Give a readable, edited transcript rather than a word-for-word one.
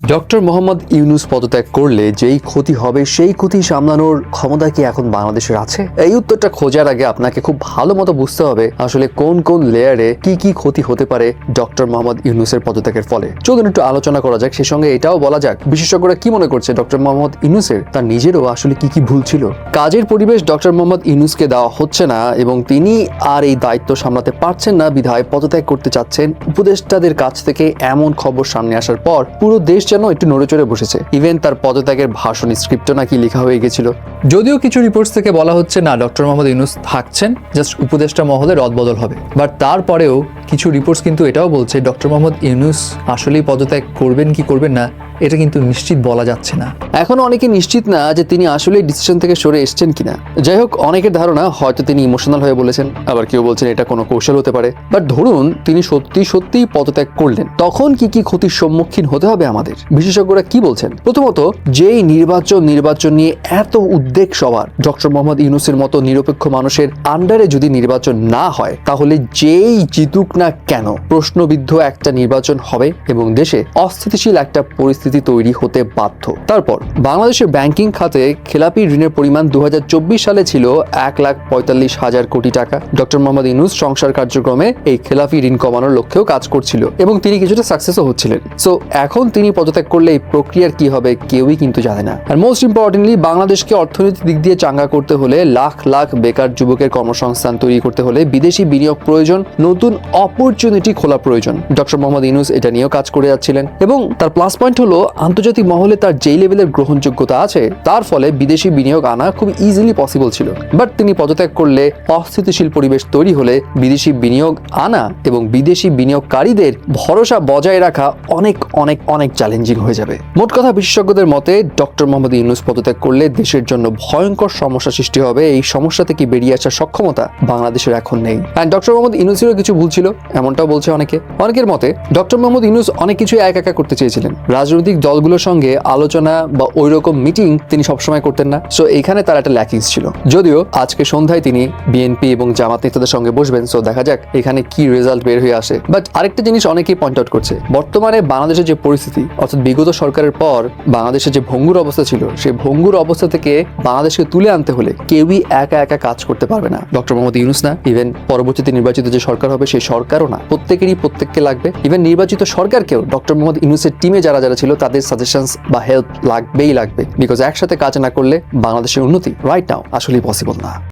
Doctor Mohammad Yunus পদত্যাগ করলে যেই ক্ষতি হবে সেই ক্ষতি সামলানোর ক্ষমতা কি এখন বাংলাদেশের আছে? এই উত্তরটা খোঁজার আগে আপনাকে খুব ভালো মতো বুঝতে হবে আসলে কোন কোন লেয়ারে কি কি ক্ষতি হতে পারে ডক্টর মোহাম্মদ ইউনূসের পদত্যাগের ফলে। চলুন একটু আলোচনা করা যাক, সেই সঙ্গে এটাও বলা যাক বিশেষজ্ঞরা কি মনে করছে ডক্টর মোহাম্মদ ইউনূসের তার নিজেরও আসলে কি কি ভুল ছিল। কাজের পরিবেশ ডক্টর মোহাম্মদ ইউনূসকে দেওয়া হচ্ছে না এবং তিনি আর এই দায়িত্ব সামলাতে পারছেন না বিধায় পদত্যাগ করতে চাচ্ছেন। উপদেষ্টাদের কাছ থেকে এমন খবর সামনে আসার পর পুরো দেশ যেন একটু নড়েচড়ে বসেছে। ইভেন তার পদত্যাগের ভাষণ স্ক্রিপ্টও নাকি লেখা হয়ে গেছিল। যদিও কিছু রিপোর্টস থেকে বলা হচ্ছে না ডক্টর মোহাম্মদ ইউনূস থাকছেন, জাস্ট উপদেষ্টা মহলে রদবদল হবে। বাট তারপরেও কিছু রিপোর্টস কিন্তু এটাও বলছে ডক্টর মোহাম্মদ ইউনূস আসলেই পদত্যাগ করবেন কি করবেন না এটা কিন্তু নিশ্চিত বলা যাচ্ছে না। এখনো অনেকে নিশ্চিত না যে তিনি আসলে ডিসিশন থেকে সরে এসেছেন কিনা। যাই হোক, অনেকের ধারণা হয়তো তিনি ইমোশনাল হয়ে বলেছেন, আবার কেউ বলছেন এটা কোনো কৌশল হতে পারে। বাট ধরুন তিনি সত্যিই পদত্যাগ করলেন, তখন কি কি ক্ষতির সম্মুখীন হতে হবে আমাদের? বিশেষজ্ঞরা কি বলছেন? প্রথমত, যেই নির্বাচন নিয়ে এত উদ্বেগ সবার, ডক্টর মোহাম্মদ ইউনূসের মতো নিরপেক্ষ মানুষের আন্ডারে যদি নির্বাচন না হয় তাহলে যেই জিতুক না কেন প্রশ্নবিদ্ধ একটা নির্বাচন হবে এবং দেশে অস্থিতিশীল একটা পরিস্থিতি তৈরি হতে বাধ্য। তারপর বাংলাদেশের ব্যাংকিং খাতে খেলাপি ঋণের পরিমাণ 2024 সালে ছিল 1,45,000 কোটি টাকা। ডক্টর মোহাম্মদ ইউনূস সংসার কার্যক্রমে এই খেলাপি ঋণ কমানোর লক্ষ্যেও কাজ করছিল এবং তিনি কিছুটা সাকসেসও হচ্ছিলেন। সো এখন তিনি পদত্যাগ করলে এই প্রক্রিয়ার কি হবে কেউই কিন্তু জানে না। আর মোস্ট ইম্পর্টেন্টলি, বাংলাদেশকে অর্থনৈতিক দিক দিয়ে চাঙ্গা করতে হলে, লাখ লাখ বেকার যুবকের কর্মসংস্থান তৈরি করতে হলে বিদেশি বিনিয়োগ প্রয়োজন, নতুন অপরচুনিটি খোলা প্রয়োজন। ডক্টর মোহাম্মদ ইউনূস এটা নিয়েও কাজ করে যাচ্ছিলেন এবং তার প্লাস পয়েন্ট হলো আন্তর্জাতিক মহলে তার যেই লেভেলের গ্রহণযোগ্যতা আছে তার ফলে বিদেশি বিনিয়োগ আনা খুব ইজিলি পসিবল ছিল। বাট তিনি পদত্যাগ করলে অস্থিতিশীল পরিবেশ তৈরি হলে বিদেশি বিনিয়োগ আনা এবং বিদেশি বিনিয়োগকারীদের ভরসা বজায় রাখা অনেক অনেক অনেক চ্যালেঞ্জিং হয়ে যাবে। মোট কথা, বিশেষজ্ঞদের মতে ডক্টর মোহাম্মদ ইউনূস পদত্যাগ করলে দেশের জন্য ভয়ঙ্কর সমস্যা সৃষ্টি হবে। এই সমস্যা থেকে বেরিয়ে আসার সক্ষমতা বাংলাদেশের এখন নেই। অ্যান্ড ডক্টর মোহাম্মদ ইউনূসেরও কিছু ভুল ছিল, এমনটাও বলছে অনেকের মতে ডক্টর মোহাম্মদ ইউনূস অনেক কিছু একা করতে চেয়েছিলেন। রাজনৈতিক দলগুলোর সঙ্গে আলোচনা বা ওই রকম মিটিং তিনি সবসময় করতেন না। সো এখানে তার একটা ল্যাকিংস ছিল। যদিও আজকে সন্ধ্যায় তিনি বিএনপি এবং জামাত নেতাদের সঙ্গে বসবেন, সো দেখা যাক এখানে কি রেজাল্ট বের হয়ে আসে। বাট আরেকটা জিনিস অনেকেই পয়েন্ট আউট করছে, বর্তমানে বাংলাদেশের যে পরিস্থিতি, অর্থাৎ বিগত সরকারের পর বাংলাদেশের যে ভঙ্গুর অবস্থা ছিল, সেই ভঙ্গুর অবস্থা থেকে বাংলাদেশকে তুলে আনতে হলে কেউই একা কাজ করতে পারবে না। ডক্টর মোহাম্মদ ইউনূস না, ইভেন পরবর্তীতে নির্বাচিত যে সরকার হবে সেই সরকারও না, প্রত্যেককে লাগবে। ইভেন নির্বাচিত সরকারকেও ডক্টর মোহাম্মদ ইউনূসের টিমে যারা ছিল তাদের সাজেশনস বা হেল্প লাগবে, বিকজ একসাথে কাজ না করলে বাংলাদেশের উন্নতি রাইট নাও আসলেই পসিবল না।